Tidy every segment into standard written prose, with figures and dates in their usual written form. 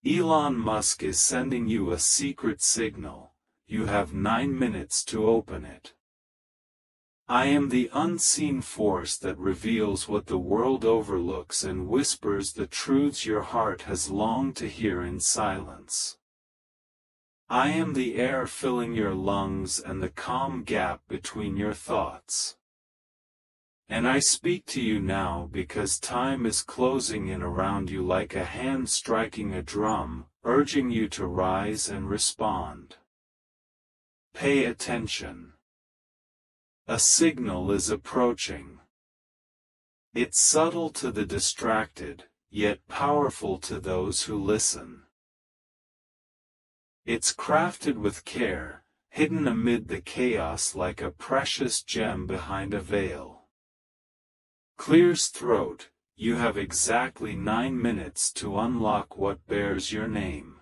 Elon Musk is sending you a secret signal. You have 9 minutes to open it. I am the unseen force that reveals what the world overlooks and whispers the truths your heart has longed to hear in silence. I am the air filling your lungs and the calm gap between your thoughts. And I speak to you now because time is closing in around you like a hand striking a drum, urging you to rise and respond. Pay attention. A signal is approaching. It's subtle to the distracted, yet powerful to those who listen. It's crafted with care, hidden amid the chaos like a precious gem behind a veil. Clear's throat, you have exactly 9 minutes to unlock what bears your name.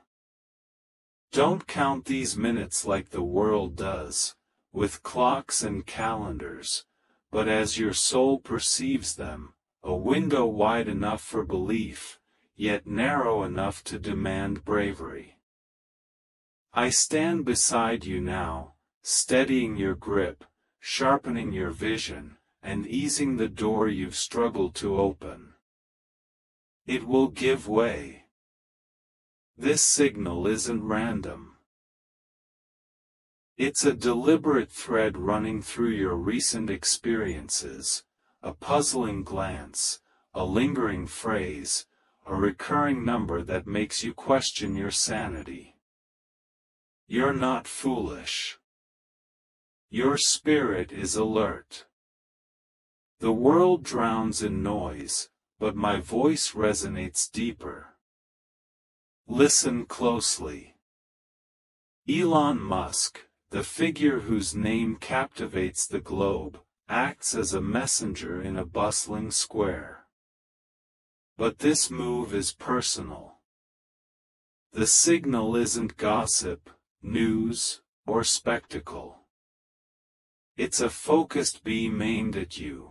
Don't count these minutes like the world does, with clocks and calendars, but as your soul perceives them, a window wide enough for belief, yet narrow enough to demand bravery. I stand beside you now, steadying your grip, sharpening your vision, and easing the door you've struggled to open. It will give way. This signal isn't random. It's a deliberate thread running through your recent experiences, a puzzling glance, a lingering phrase, a recurring number that makes you question your sanity. You're not foolish. Your spirit is alert. The world drowns in noise, but my voice resonates deeper. Listen closely. Elon Musk, the figure whose name captivates the globe, acts as a messenger in a bustling square. But this move is personal. The signal isn't gossip, news, or spectacle. It's a focused beam aimed at you.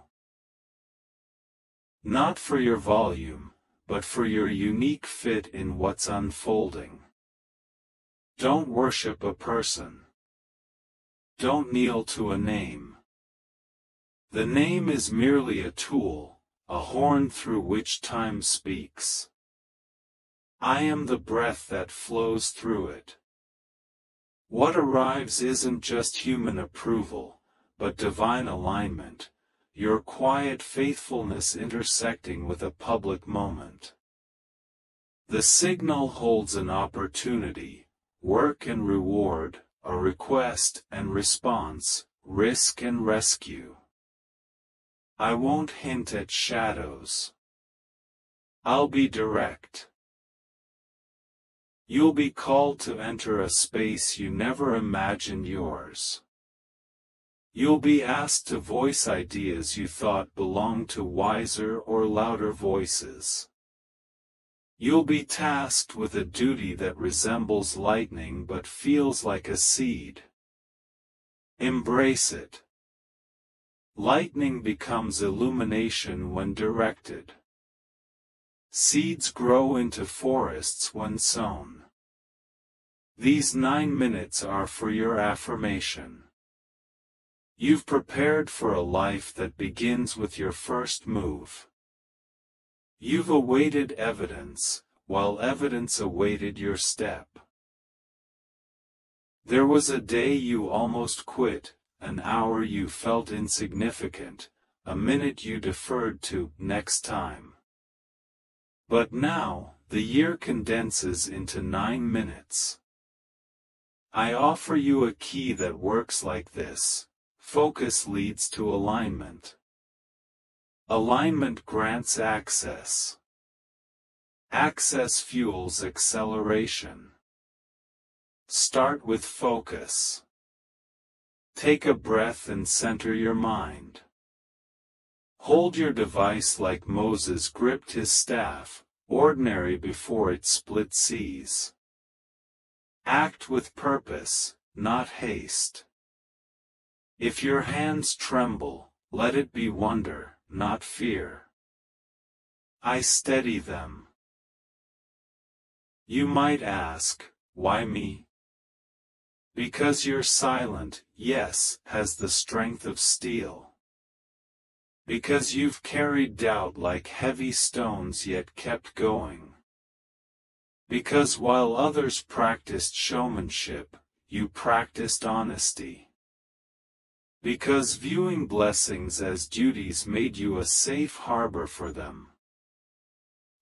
Not for your volume, but for your unique fit in what's unfolding. Don't worship a person. Don't kneel to a name. The name is merely a tool, a horn through which time speaks. I am the breath that flows through it. What arrives isn't just human approval, but divine alignment. Your quiet faithfulness intersecting with a public moment. The signal holds an opportunity, work and reward, a request and response, risk and rescue. I won't hint at shadows. I'll be direct. You'll be called to enter a space you never imagined yours. You'll be asked to voice ideas you thought belonged to wiser or louder voices. You'll be tasked with a duty that resembles lightning but feels like a seed. Embrace it. Lightning becomes illumination when directed. Seeds grow into forests when sown. These 9 minutes are for your affirmation. You've prepared for a life that begins with your first move. You've awaited evidence, while evidence awaited your step. There was a day you almost quit, an hour you felt insignificant, a minute you deferred to next time. But now, the year condenses into 9 minutes. I offer you a key that works like this. Focus leads to alignment. Alignment grants access. Access fuels acceleration. Start with focus. Take a breath and center your mind. Hold your device like Moses gripped his staff, ordinary before it split seas. Act with purpose, not haste. If your hands tremble, let it be wonder, not fear. I steady them. You might ask, why me? Because your silent yes has the strength of steel. Because you've carried doubt like heavy stones yet kept going. Because while others practiced showmanship, you practiced honesty. Because viewing blessings as duties made you a safe harbor for them.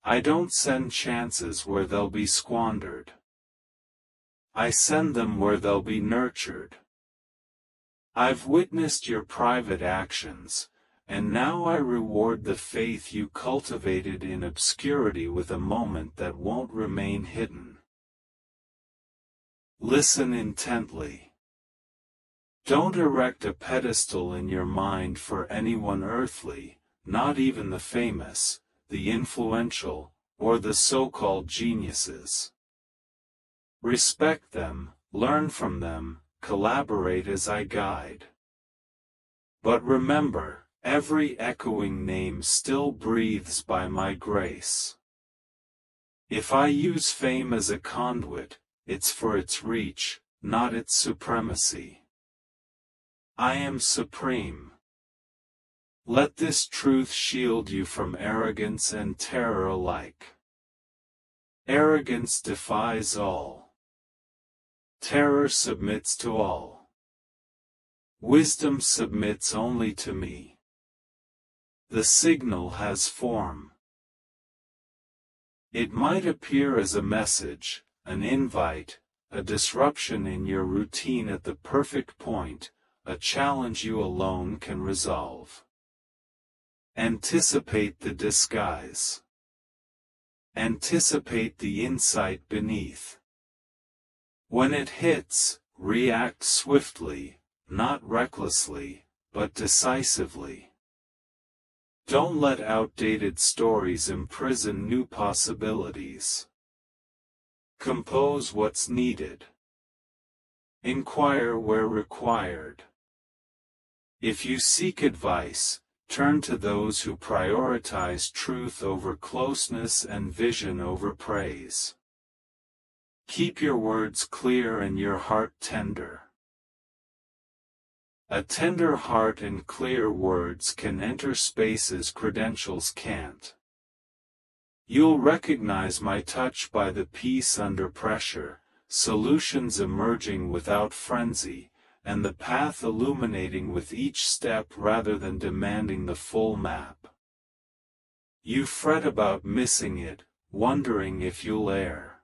I don't send chances where they'll be squandered. I send them where they'll be nurtured. I've witnessed your private actions, and now I reward the faith you cultivated in obscurity with a moment that won't remain hidden. Listen intently. Don't erect a pedestal in your mind for anyone earthly, not even the famous, the influential, or the so-called geniuses. Respect them, learn from them, collaborate as I guide. But remember, every echoing name still breathes by my grace. If I use fame as a conduit, it's for its reach, not its supremacy. I am supreme. Let this truth shield you from arrogance and terror alike. Arrogance defies all. Terror submits to all. Wisdom submits only to me. The signal has form. It might appear as a message, an invite, a disruption in your routine at the perfect point, a challenge you alone can resolve. Anticipate the disguise. Anticipate the insight beneath. When it hits, react swiftly, not recklessly, but decisively. Don't let outdated stories imprison new possibilities. Compose what's needed. Inquire where required. If you seek advice, turn to those who prioritize truth over closeness and vision over praise. Keep your words clear and your heart tender. A tender heart and clear words can enter spaces credentials can't. You'll recognize my touch by the peace under pressure, solutions emerging without frenzy, and the path illuminating with each step rather than demanding the full map. You fret about missing it, wondering if you'll err.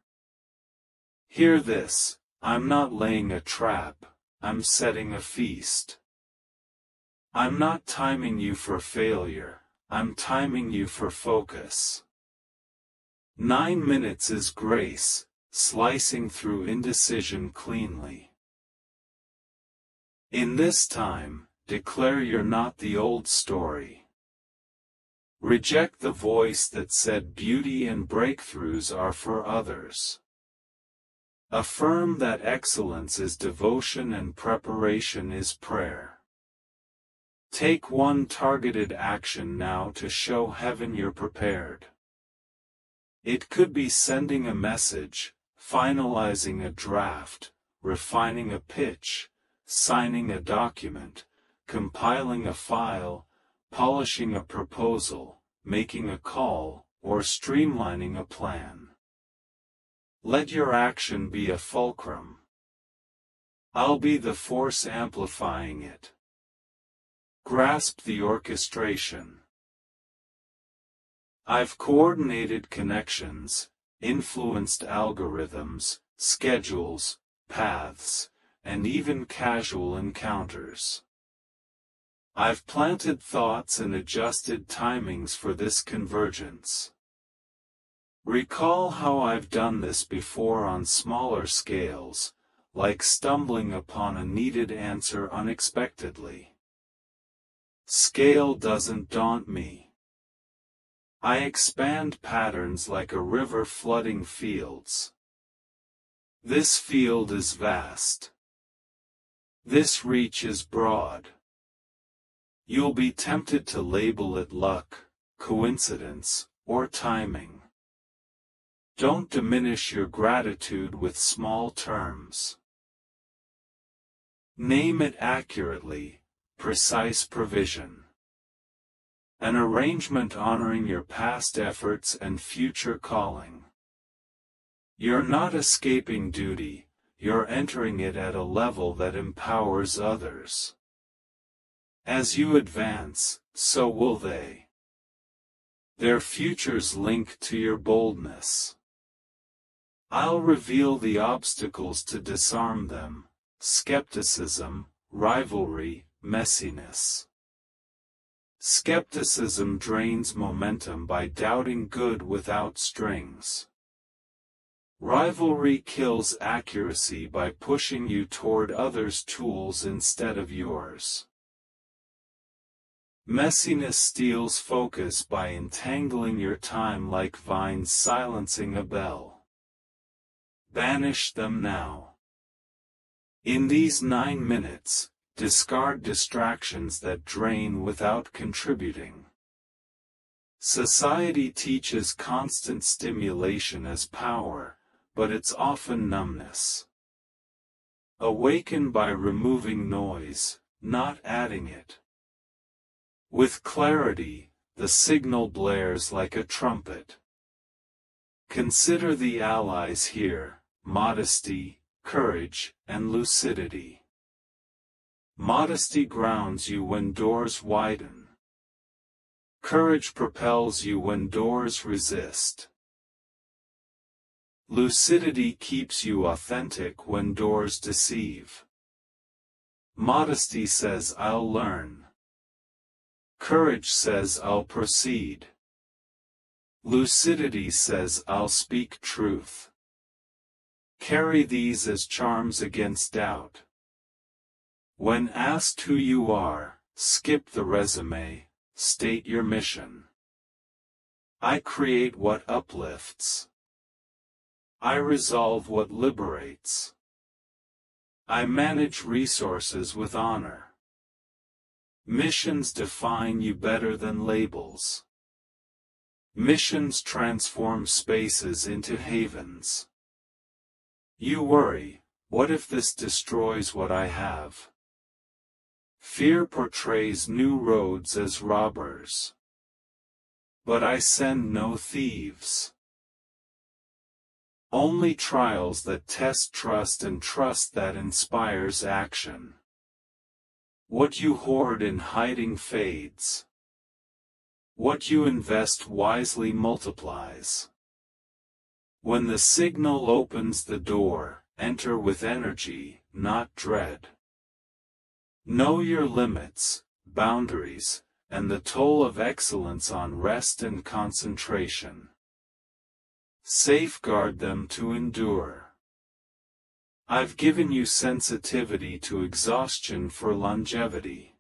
Hear this, I'm not laying a trap, I'm setting a feast. I'm not timing you for failure, I'm timing you for focus. 9 minutes is grace, slicing through indecision cleanly. In this time, declare you're not the old story. Reject the voice that said beauty and breakthroughs are for others. Affirm that excellence is devotion and preparation is prayer. Take one targeted action now to show heaven you're prepared. It could be sending a message, finalizing a draft, refining a pitch, signing a document, compiling a file, polishing a proposal, making a call, or streamlining a plan. Let your action be a fulcrum. I'll be the force amplifying it. Grasp the orchestration. I've coordinated connections, influenced algorithms, schedules, paths, and even casual encounters. I've planted thoughts and adjusted timings for this convergence. Recall how I've done this before on smaller scales, like stumbling upon a needed answer unexpectedly. Scale doesn't daunt me. I expand patterns like a river flooding fields. This field is vast. This reach is broad. You'll be tempted to label it luck, coincidence, or timing. Don't diminish your gratitude with small terms. Name it accurately, precise provision. An arrangement honoring your past efforts and future calling. You're not escaping duty, you're entering it at a level that empowers others. As you advance, so will they. Their futures link to your boldness. I'll reveal the obstacles to disarm them: skepticism, rivalry, messiness. Skepticism drains momentum by doubting good without strings. Rivalry kills accuracy by pushing you toward others' tools instead of yours. Messiness steals focus by entangling your time like vines silencing a bell. Banish them now. In these 9 minutes, discard distractions that drain without contributing. Society teaches constant stimulation as power, but it's often numbness. Awaken by removing noise, not adding it. With clarity, the signal blares like a trumpet. Consider the allies here: modesty, courage, and lucidity. Modesty grounds you when doors widen. Courage propels you when doors resist. Lucidity keeps you authentic when doors deceive. Modesty says, "I'll learn." Courage says, "I'll proceed." Lucidity says, "I'll speak truth." Carry these as charms against doubt. When asked who you are, skip the resume, state your mission. I create what uplifts. I resolve what liberates. I manage resources with honor. Missions define you better than labels. Missions transform spaces into havens. You worry, what if this destroys what I have? Fear portrays new roads as robbers. But I send no thieves. Only trials that test trust, and trust that inspires action. What you hoard in hiding fades. What you invest wisely multiplies. When the signal opens the door, enter with energy, not dread. Know your limits, boundaries, and the toll of excellence on rest and concentration. Safeguard them to endure. I've given you sensitivity to exhaustion for longevity.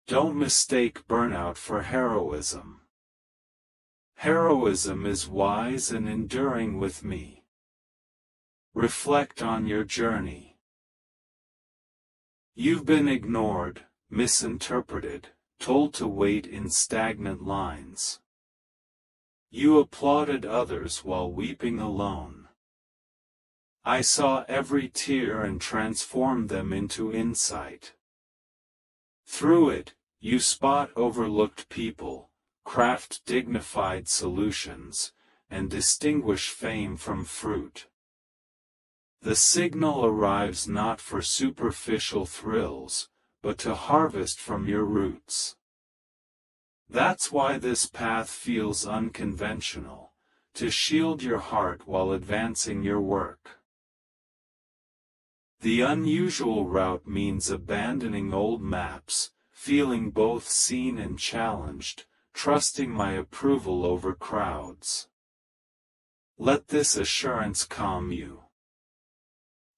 Don't mistake burnout for heroism. Heroism is wise and enduring with me. Reflect on your journey. You've been ignored, misinterpreted, told to wait in stagnant lines. You applauded others while weeping alone. I saw every tear and transformed them into insight. Through it, you spot overlooked people, craft dignified solutions, and distinguish fame from fruit. The signal arrives not for superficial thrills, but to harvest from your roots. That's why this path feels unconventional, to shield your heart while advancing your work. The unusual route means abandoning old maps, feeling both seen and challenged, trusting my approval over crowds. Let this assurance calm you.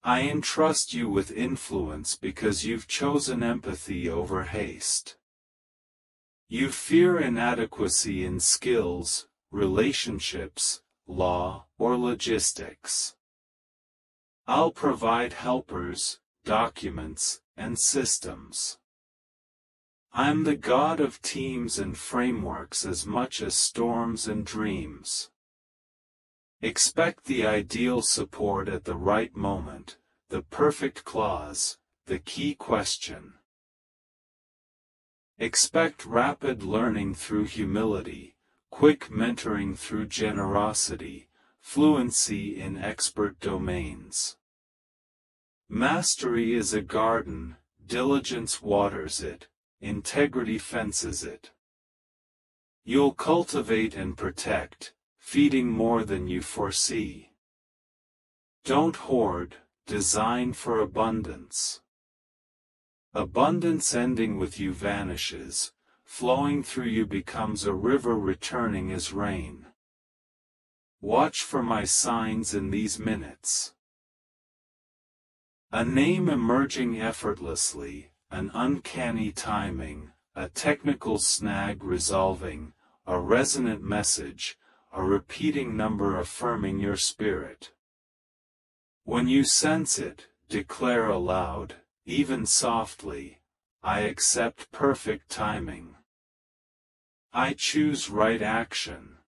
I entrust you with influence because you've chosen empathy over haste. You fear inadequacy in skills, relationships, law, or logistics. I'll provide helpers, documents, and systems. I'm the god of teams and frameworks as much as storms and dreams. Expect the ideal support at the right moment, the perfect clause, the key question. Expect rapid learning through humility, quick mentoring through generosity, fluency in expert domains. Mastery is a garden, diligence waters it, integrity fences it. You'll cultivate and protect, feeding more than you foresee. Don't hoard, design for abundance. Abundance ending with you vanishes, flowing through you becomes a river returning as rain. Watch for my signs in these minutes. A name emerging effortlessly, an uncanny timing, a technical snag resolving, a resonant message, a repeating number affirming your spirit. When you sense it, declare aloud, even softly, I accept perfect timing. I choose right action.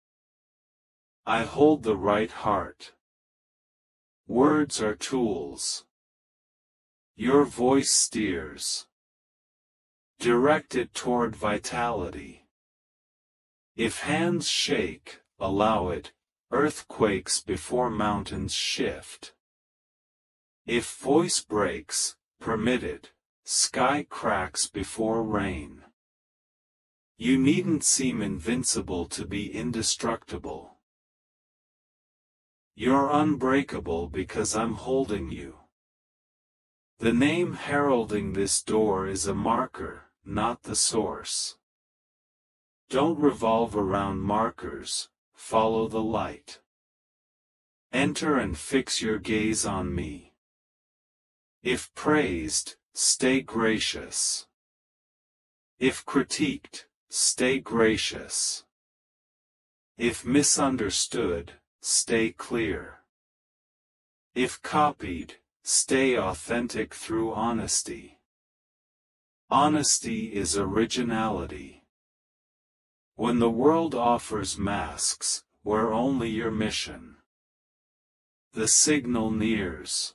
I hold the right heart. Words are tools. Your voice steers. Direct it toward vitality. If hands shake, allow it, earthquakes before mountains shift. If voice breaks, permit it, sky cracks before rain. You needn't seem invincible to be indestructible. You're unbreakable because I'm holding you. The name heralding this door is a marker, not the source. Don't revolve around markers, follow the light. Enter and fix your gaze on me. If praised, stay gracious. If critiqued, stay gracious. If misunderstood, stay clear. If copied, stay authentic through honesty. Honesty is originality. When the world offers masks, wear only your mission. The signal nears.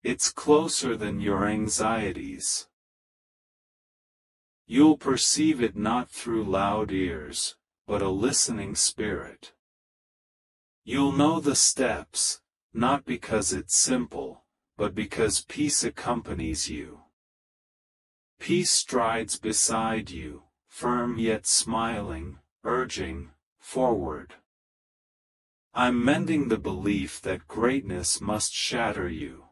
It's closer than your anxieties. You'll perceive it not through loud ears, but a listening spirit. You'll know the steps, not because it's simple, but because peace accompanies you. Peace strides beside you, firm yet smiling, urging, forward. I'm mending the belief that greatness must shatter you.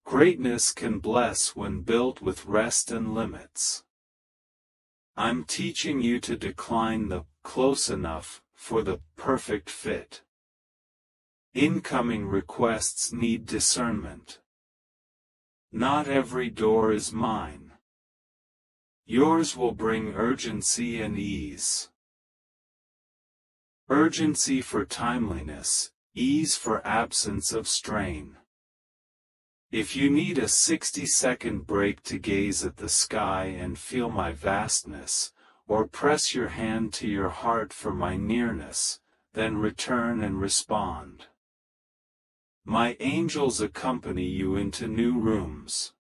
Greatness can bless when built with rest and limits. I'm teaching you to decline the close enough for the perfect fit. Incoming requests need discernment. Not every door is mine. Yours will bring urgency and ease. Urgency for timeliness, ease for absence of strain. If you need a 60-second break to gaze at the sky and feel my vastness, or press your hand to your heart for my nearness, then return and respond. My angels accompany you into new rooms.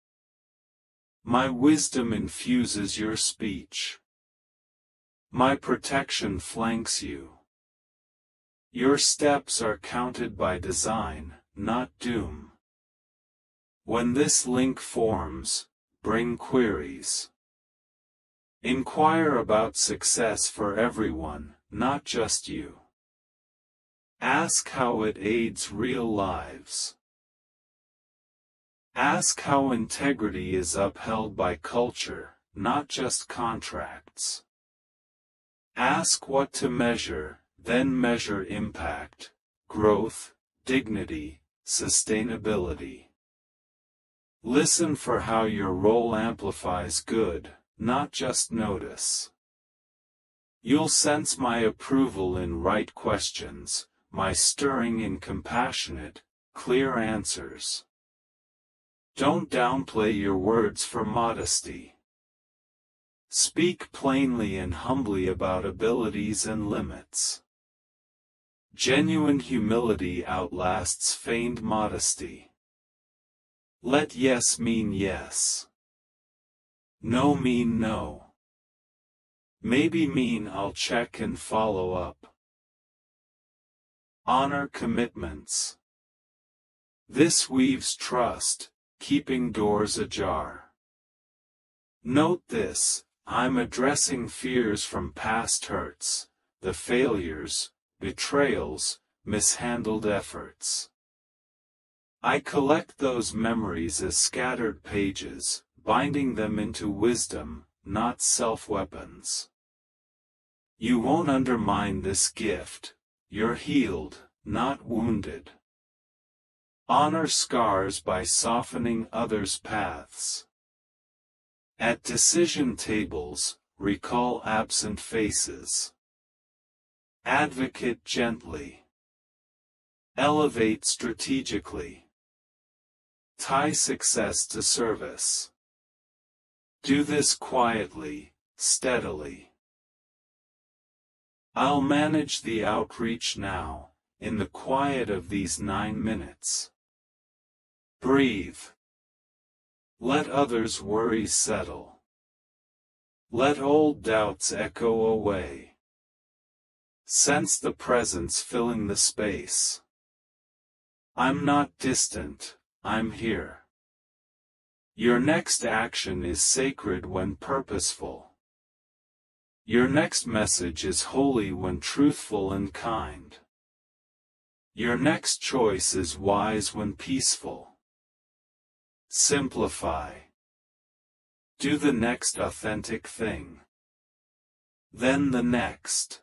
My wisdom infuses your speech. My protection flanks you. Your steps are counted by design, not doom. When this link forms, bring queries. Inquire about success for everyone, not just you. Ask how it aids real lives. Ask how integrity is upheld by culture, not just contracts. Ask what to measure, then measure impact, growth, dignity, sustainability. Listen for how your role amplifies good, not just notice. You'll sense my approval in right questions, my stirring in compassionate, clear answers. Don't downplay your words for modesty. Speak plainly and humbly about abilities and limits. Genuine humility outlasts feigned modesty. Let yes mean yes. No mean no. Maybe mean I'll check and follow up. Honor commitments. This weaves trust, keeping doors ajar. Note this, I'm addressing fears from past hurts, the failures, betrayals, mishandled efforts. I collect those memories as scattered pages, binding them into wisdom, not self-weapons. You won't undermine this gift. You're healed, not wounded. Honor scars by softening others' paths. At decision tables, recall absent faces. Advocate gently. Elevate strategically. Tie success to service. Do this quietly, steadily. I'll manage the outreach now, in the quiet of these 9 minutes. Breathe. Let others' worries settle. Let old doubts echo away. Sense the presence filling the space. I'm not distant, I'm here. Your next action is sacred when purposeful. Your next message is holy when truthful and kind. Your next choice is wise when peaceful. Simplify. Do the next authentic thing. Then the next.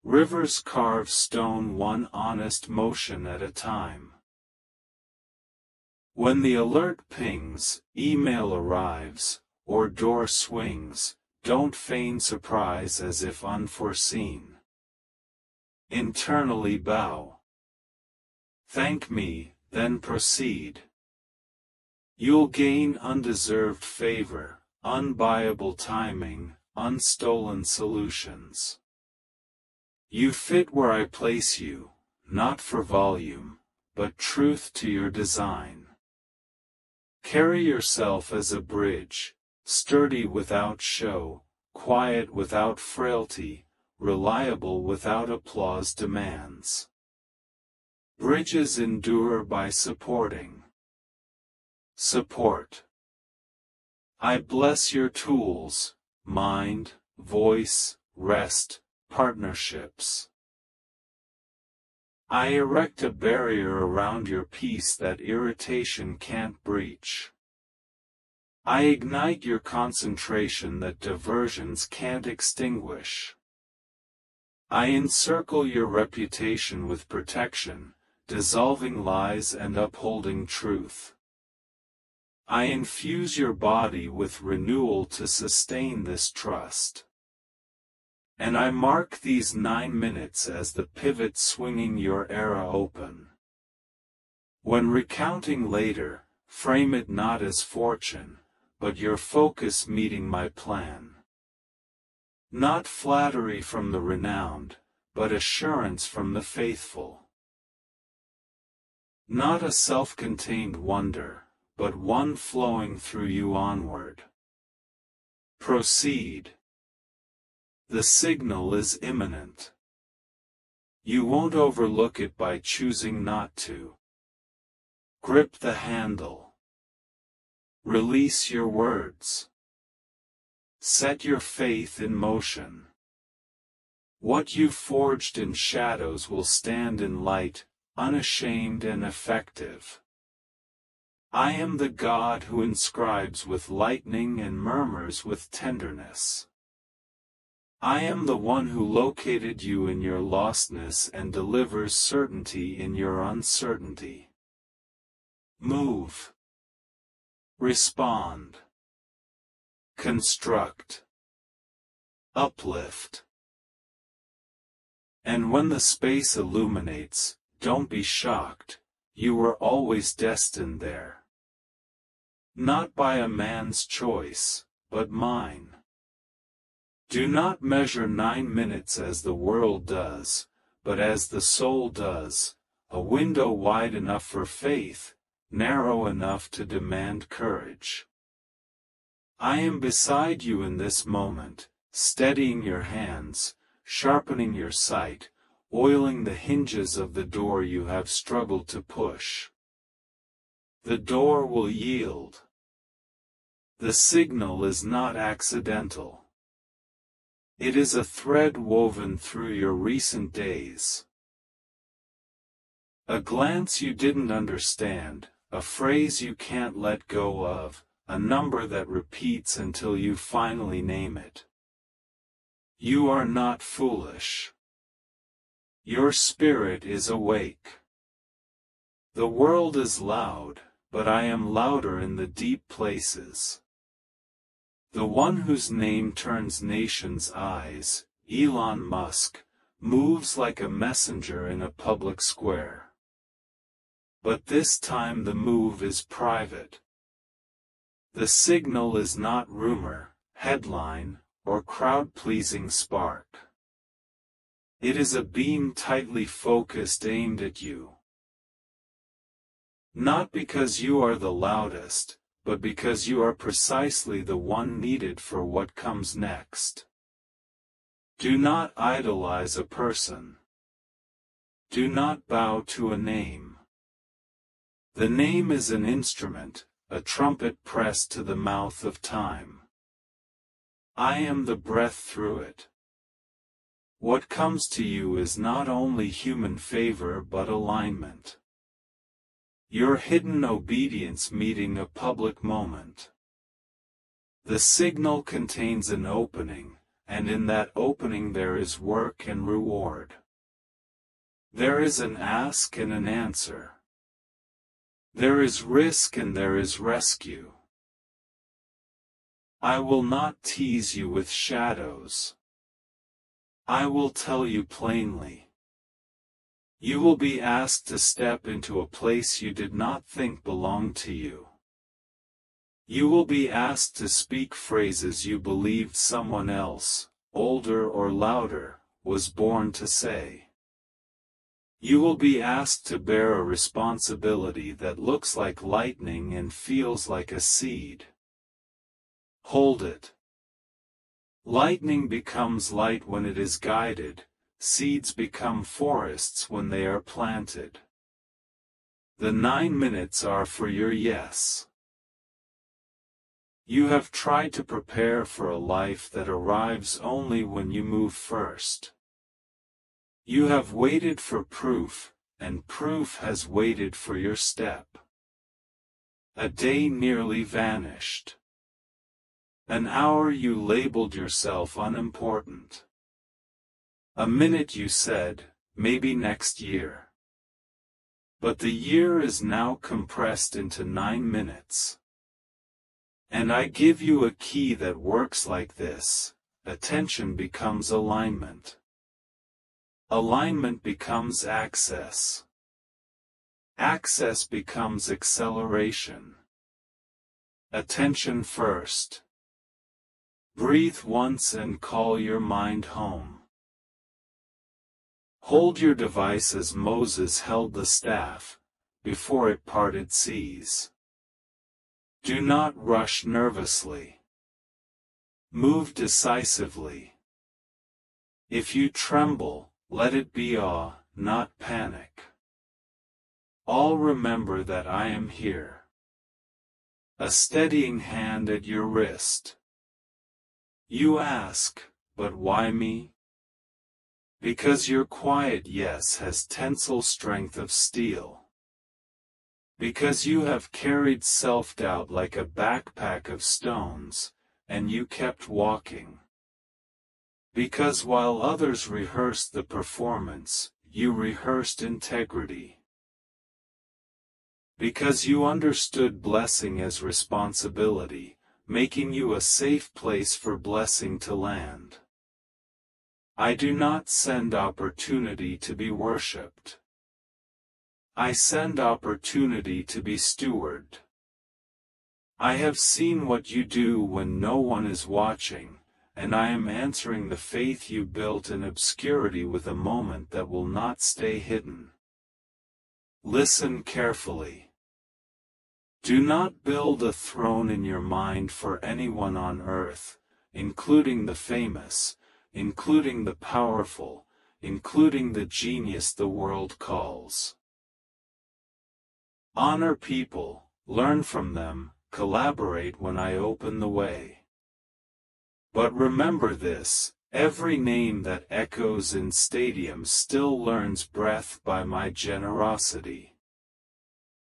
Rivers carve stone one honest motion at a time. When the alert pings, email arrives, or door swings, don't feign surprise as if unforeseen. Internally bow. Thank me, then proceed. You'll gain undeserved favor, unbuyable timing, unstolen solutions. You fit where I place you, not for volume, but truth to your design. Carry yourself as a bridge, sturdy without show, quiet without frailty, reliable without applause demands. Bridges endure by supporting. Support. I bless your tools, mind, voice, rest, partnerships. I erect a barrier around your peace that irritation can't breach. I ignite your concentration that diversions can't extinguish. I encircle your reputation with protection, dissolving lies and upholding truth. I infuse your body with renewal to sustain this trust. And I mark these 9 minutes as the pivot swinging your era open. When recounting later, frame it not as fortune, but your focus meeting my plan. Not flattery from the renowned, but assurance from the faithful. Not a self-contained wonder, but one flowing through you onward. Proceed. The signal is imminent. You won't overlook it by choosing not to. Grip the handle. Release your words. Set your faith in motion. What you forged in shadows will stand in light, unashamed and effective. I am the God who inscribes with lightning and murmurs with tenderness. I am the one who located you in your lostness and delivers certainty in your uncertainty. Move. Respond. Construct. Uplift. And when the space illuminates, don't be shocked, you were always destined there. Not by a man's choice, but mine. Do not measure 9 minutes as the world does, but as the soul does, a window wide enough for faith, narrow enough to demand courage. I am beside you in this moment, steadying your hands, sharpening your sight, oiling the hinges of the door you have struggled to push. The door will yield. The signal is not accidental. It is a thread woven through your recent days. A glance you didn't understand, a phrase you can't let go of, a number that repeats until you finally name it. You are not foolish. Your spirit is awake. The world is loud, but I am louder in the deep places. The one whose name turns nations' eyes, Elon Musk, moves like a messenger in a public square. But this time the move is private. The signal is not rumor, headline, or crowd-pleasing spark. It is a beam tightly focused aimed at you. Not because you are the loudest, but because you are precisely the one needed for what comes next. Do not idolize a person. Do not bow to a name. The name is an instrument, a trumpet pressed to the mouth of time. I am the breath through it. What comes to you is not only human favor but alignment. Your hidden obedience meeting a public moment. The signal contains an opening, and in that opening there is work and reward. There is an ask and an answer. There is risk and there is rescue. I will not tease you with shadows. I will tell you plainly. You will be asked to step into a place you did not think belonged to you. You will be asked to speak phrases you believed someone else, older or louder, was born to say. You will be asked to bear a responsibility that looks like lightning and feels like a seed. Hold it. Lightning becomes light when it is guided. Seeds become forests when they are planted. The 9 minutes are for your yes. You have tried to prepare for a life that arrives only when you move first. You have waited for proof, and proof has waited for your step. A day nearly vanished. An hour you labeled yourself unimportant. A minute you said, maybe next year. But the year is now compressed into 9 minutes. And I give you a key that works like this: attention becomes alignment. Alignment becomes access. Access becomes acceleration. Attention first. Breathe once and call your mind home. Hold your device as Moses held the staff, before it parted seas. Do not rush nervously. Move decisively. If you tremble, let it be awe, not panic. All remember that I am here. A steadying hand at your wrist. You ask, but why me? Because your quiet yes has tensile strength of steel. Because you have carried self-doubt like a backpack of stones, and you kept walking. Because while others rehearsed the performance, you rehearsed integrity. Because you understood blessing as responsibility, making you a safe place for blessing to land. I do not send opportunity to be worshipped. I send opportunity to be stewarded. I have seen what you do when no one is watching, and I am answering the faith you built in obscurity with a moment that will not stay hidden. Listen carefully. Do not build a throne in your mind for anyone on earth, including the famous, including the powerful, including the genius the world calls. Honor people, learn from them, collaborate when I open the way. But remember this, every name that echoes in stadiums still learns breath by my generosity.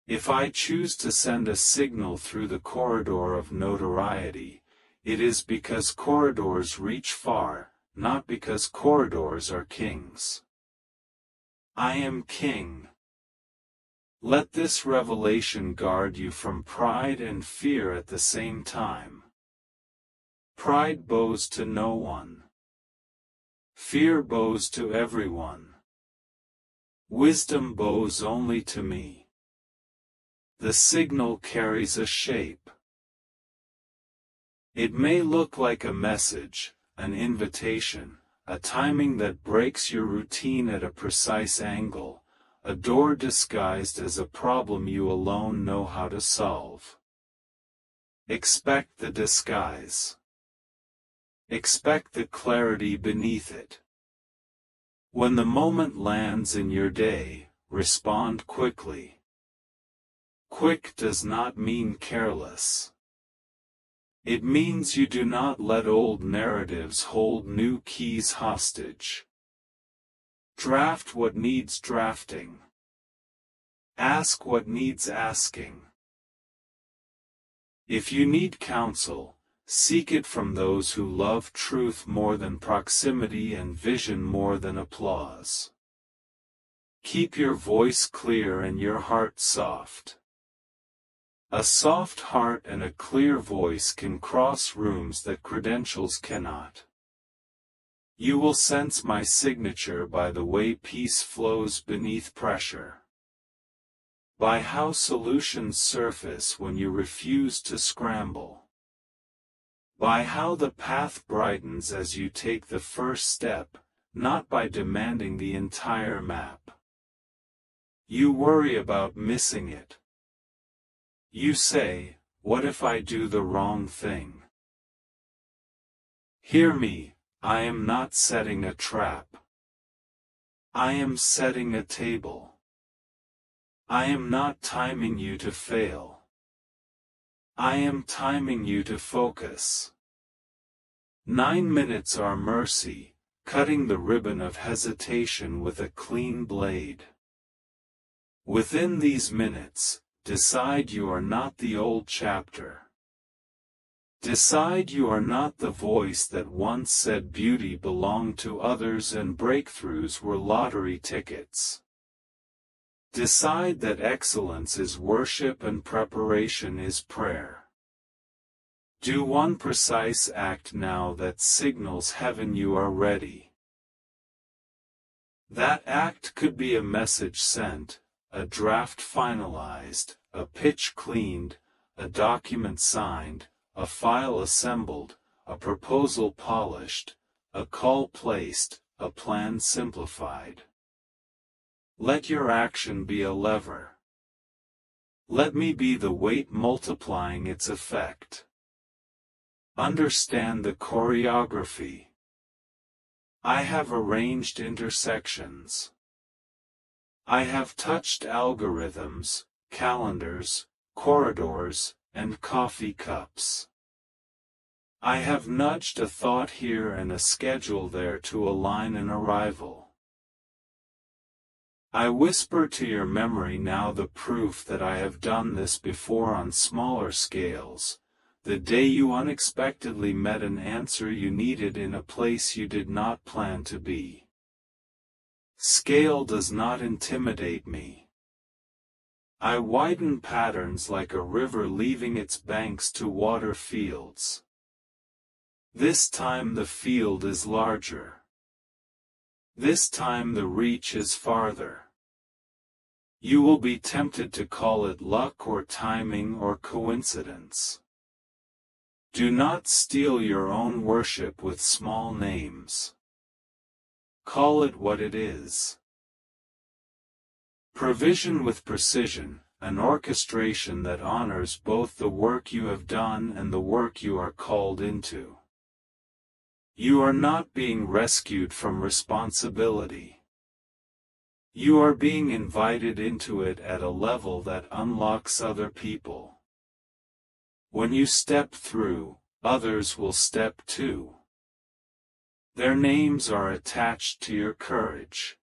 If I choose to send a signal through the corridor of notoriety, it is because corridors reach far, not because corridors are kings. I am king. Let this revelation guard you from pride and fear at the same time. Pride bows to no one. Fear bows to everyone. Wisdom bows only to me. The signal carries a shape. It may look like a message, an invitation, a timing that breaks your routine at a precise angle, a door disguised as a problem you alone know how to solve. Expect the disguise. Expect the clarity beneath it. When the moment lands in your day, respond quickly. Quick does not mean careless. It means you do not let old narratives hold new keys hostage. Draft what needs drafting. Ask what needs asking. If you need counsel, seek it from those who love truth more than proximity and vision more than applause. Keep your voice clear and your heart soft. A soft heart and a clear voice can cross rooms that credentials cannot. You will sense my signature by the way peace flows beneath pressure. By how solutions surface when you refuse to scramble. By how the path brightens as you take the first step, not by demanding the entire map. You worry about missing it. You say, what if I do the wrong thing? Hear me, I am not setting a trap. I am setting a table. I am not timing you to fail. I am timing you to focus. 9 minutes are mercy, cutting the ribbon of hesitation with a clean blade. Within these minutes, decide you are not the old chapter. Decide you are not the voice that once said beauty belonged to others and breakthroughs were lottery tickets. Decide that excellence is worship and preparation is prayer. Do one precise act now that signals heaven you are ready. That act could be a message sent, a draft finalized, a pitch cleaned, a document signed, a file assembled, a proposal polished, a call placed, a plan simplified. Let your action be a lever. Let me be the weight multiplying its effect. Understand the choreography. I have arranged intersections. I have touched algorithms, calendars, corridors, and coffee cups. I have nudged a thought here and a schedule there to align an arrival. I whisper to your memory now the proof that I have done this before on smaller scales, the day you unexpectedly met an answer you needed in a place you did not plan to be. Scale does not intimidate me. I widen patterns like a river leaving its banks to water fields. This time the field is larger. This time the reach is farther. You will be tempted to call it luck or timing or coincidence. Do not steal your own worship with small names. Call it what it is. Provision with precision, an orchestration that honors both the work you have done and the work you are called into. You are not being rescued from responsibility. You are being invited into it at a level that unlocks other people. When you step through, others will step too. Their names are attached to your courage.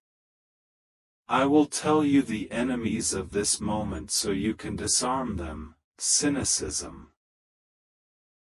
I will tell you the enemies of this moment so you can disarm them: cynicism,